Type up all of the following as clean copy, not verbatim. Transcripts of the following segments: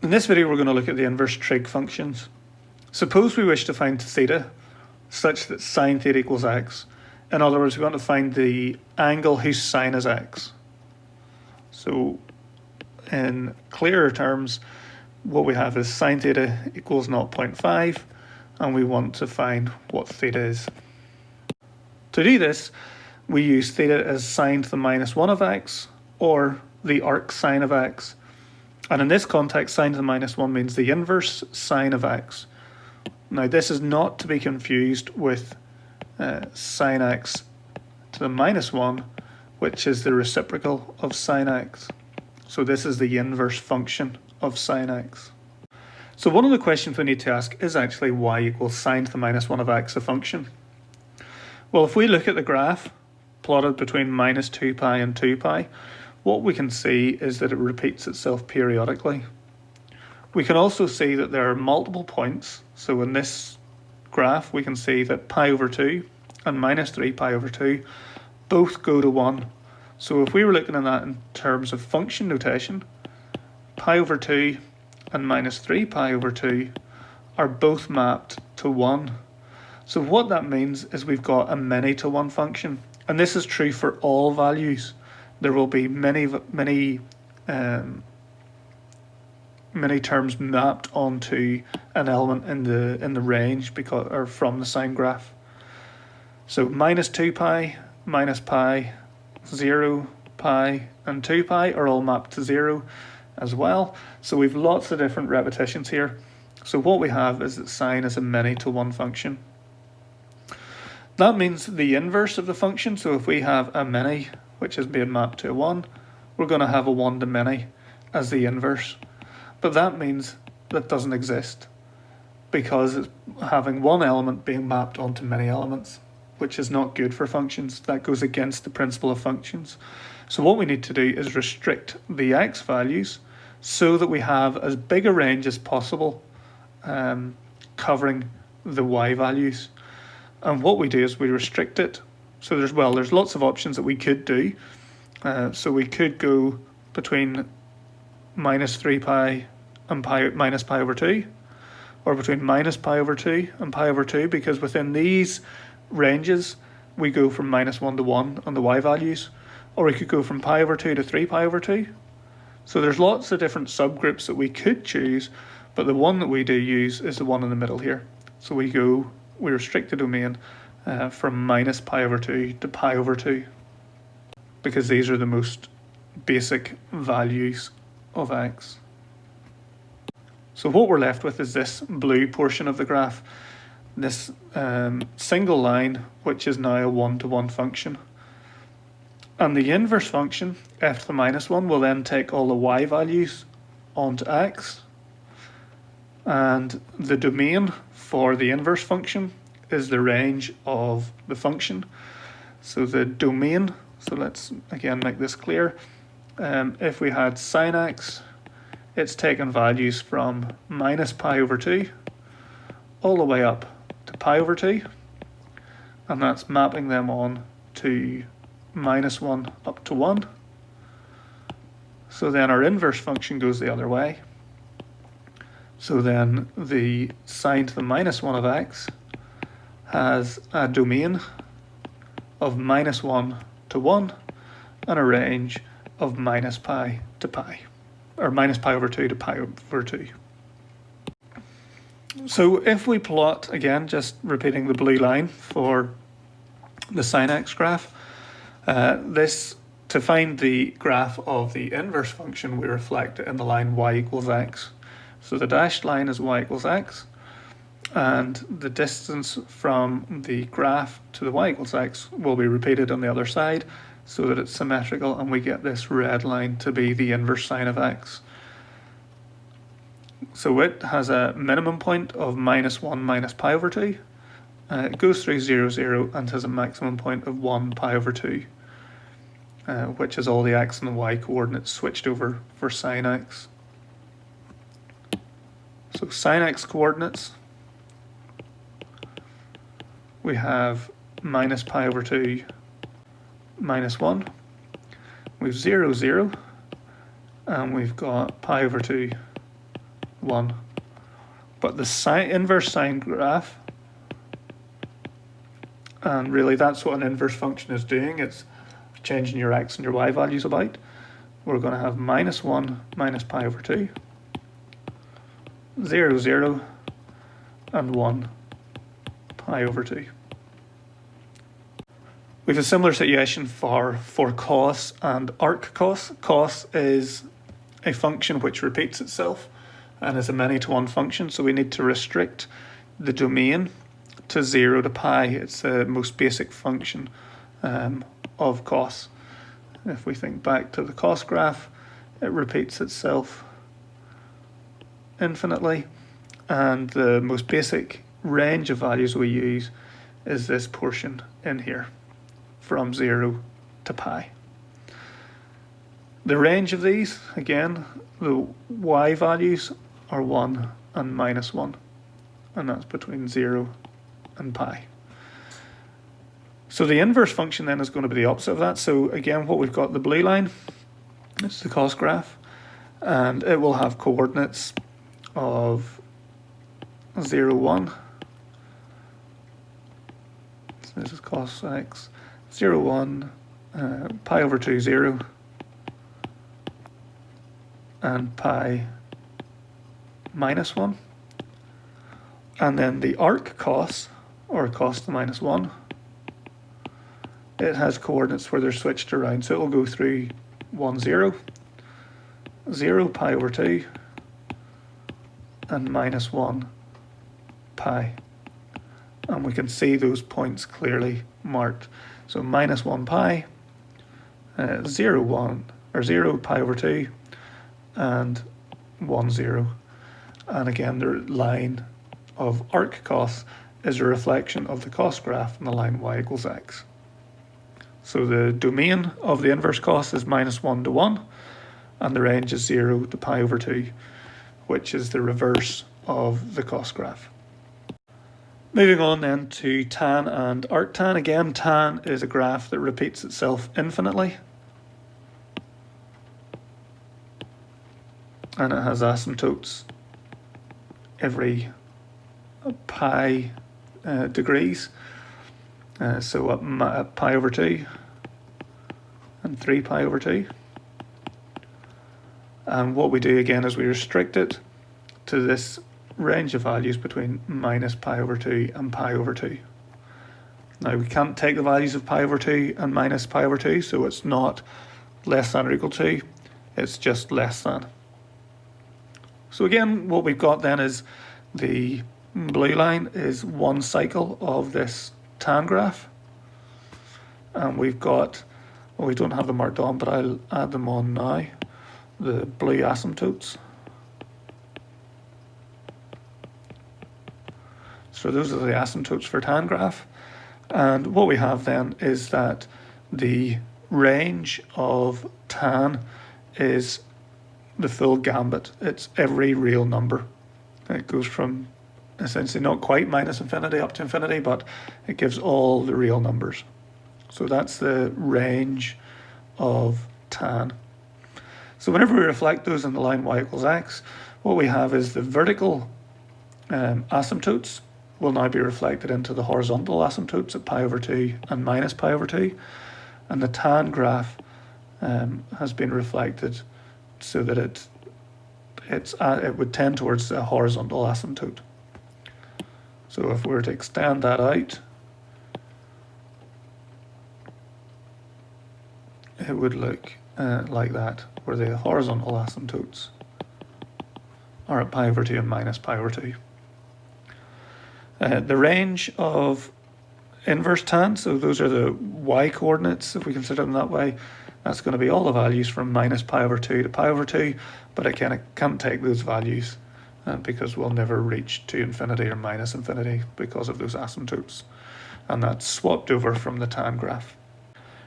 In this video we're going to look at the inverse trig functions. Suppose we wish to find theta such that sine theta equals x. In other words, we want to find the angle whose sine is x. So in clearer terms, what we have is sine theta equals 0.5 and we want to find what theta is. To do this, we use theta as sine to the minus 1 of x or the arc sine of x. And in this context, sine to the minus 1 means the inverse sine of x. Now this is not to be confused with sine x to the minus 1, which is the reciprocal of sine x. So this is the inverse function of sine x. So one of the questions we need to ask is actually y equals sine to the minus 1 of x a function? Well, if we look at the graph plotted between minus 2 pi and 2 pi, what we can see is that it repeats itself periodically. We can also see that there are multiple points. So in this graph, we can see that pi over 2 and minus 3 pi over 2 both go to 1. So if we were looking at that in terms of function notation, pi over 2 and minus 3 pi over 2 are both mapped to 1. So what that means is we've got a many to 1 function. And this is true for all values. There will be many terms mapped onto an element in the range or from the sine graph. So minus 2 pi, minus pi, 0 pi, and 2 pi are all mapped to 0 as well. So we've lots of different repetitions here. So what we have is that sine is a many to 1 function. That means the inverse of the function. So if we have a many which is being mapped to a 1, we're going to have a 1 to many as the inverse. But that means that doesn't exist because it's having one element being mapped onto many elements, which is not good for functions. That goes against the principle of functions. So what we need to do is restrict the x values so that we have as big a range as possible covering the y values. And what we do is we restrict it. So there's lots of options that we could do. So we could go between minus 3 pi and minus pi over 2, or between minus pi over 2 and pi over 2, because within these ranges we go from minus 1 to 1 on the y values, or we could go from pi over 2 to 3 pi over 2. So there's lots of different subgroups that we could choose, but the one that we do use is the one in the middle here. So we restrict the domain from minus pi over 2 to pi over 2, because these are the most basic values of x. So what we're left with is this blue portion of the graph, this single line, which is now a 1 to 1 function. And the inverse function, f to the minus 1, will then take all the y values onto x. And the domain for the inverse function is the range of the function. So the domain, so let's again make this clear. If we had sine x, it's taken values from minus pi over 2 all the way up to pi over 2, and that's mapping them on to minus 1 up to 1. So then our inverse function goes the other way. So then the sine to the minus 1 of x has a domain of minus 1 to 1 and a range of minus pi to pi, or minus pi over 2 to pi over 2. So if we plot, again, just repeating the blue line for the sine x graph, to find the graph of the inverse function, we reflect it in the line y equals x. So the dashed line is y equals x, and the distance from the graph to the y equals x will be repeated on the other side so that it's symmetrical, and we get this red line to be the inverse sine of x. So it has a minimum point of minus 1 minus pi over 2. It goes through 0, 0 and has a maximum point of 1 pi over 2, which is all the x and the y coordinates switched over for sine x. So sine x coordinates, we have minus pi over 2 minus 1, we've 0, 0, and we've got pi over 2 1. But the inverse sine graph, and really that's what an inverse function is doing, it's changing your x and your y values about. We're going to have -1 minus pi over 2, 0, 0, and 1 pi over 2. We have a similar situation for cos and arc cos. Cos is a function which repeats itself and is a many-to-one function, so we need to restrict the domain to 0 to pi. It's the most basic function of cos. If we think back to the cos graph, it repeats itself infinitely, and the most basic range of values we use is this portion in here, from 0 to pi. The range of these, again, the y values are 1 and -1, and that's between 0 and pi. So the inverse function then is going to be the opposite of that. So again, what we've got, the blue line, it's the cos graph, and it will have coordinates of 0, 1. So this is cos x, 0, 1, pi over 2, 0, and pi -1. And then the arc cos, or cos to -1, it has coordinates where they're switched around. So it will go through 1, 0, 0, pi over 2, and -1 pi. And we can see those points clearly marked. So -1 pi, 0, 1, or 0 pi over 2, and 1, 0. And again, the line of arc cos is a reflection of the cos graph in the line y equals x. So the domain of the inverse cos is -1 to 1, and the range is 0 to pi over 2, which is the reverse of the cos graph. Moving on then to tan and arctan. Again, tan is a graph that repeats itself infinitely, and it has asymptotes every pi degrees. So at pi over 2 and 3 pi over 2. And what we do again is we restrict it to this range of values between -pi over 2 and pi over 2. Now we can't take the values of pi over 2 and -pi over 2, so it's not less than or equal to, it's just less than. So again, what we've got then is the blue line is one cycle of this tan graph, and we've got, well, we don't have them marked on, but I'll add them on now, the blue asymptotes. So those are the asymptotes for tan graph, and what we have then is that the range of tan is the full gambit. It's every real number. It goes from essentially not quite -infinity up to infinity, but it gives all the real numbers. So that's the range of tan. So whenever we reflect those in the line y equals x, what we have is the vertical asymptotes will now be reflected into the horizontal asymptotes at pi over 2 and -pi over 2, and the tan graph has been reflected so that it would tend towards a horizontal asymptote. So if we were to extend that out, it would look like that, where the horizontal asymptotes are at pi over 2 and -pi over 2. The range of inverse tan, so those are the y coordinates, if we consider them that way, that's going to be all the values from -pi over 2 to pi over 2, but I can't take those values because we'll never reach to infinity or -infinity because of those asymptotes, and that's swapped over from the tan graph.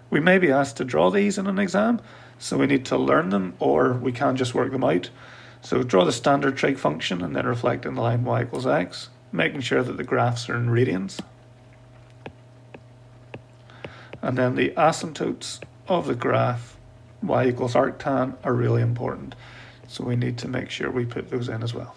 We may be asked to draw these in an exam, so we need to learn them, or we can just work them out. So draw the standard trig function and then reflect in the line y equals x, making sure that the graphs are in radians. And then the asymptotes of the graph y equals arctan are really important, so we need to make sure we put those in as well.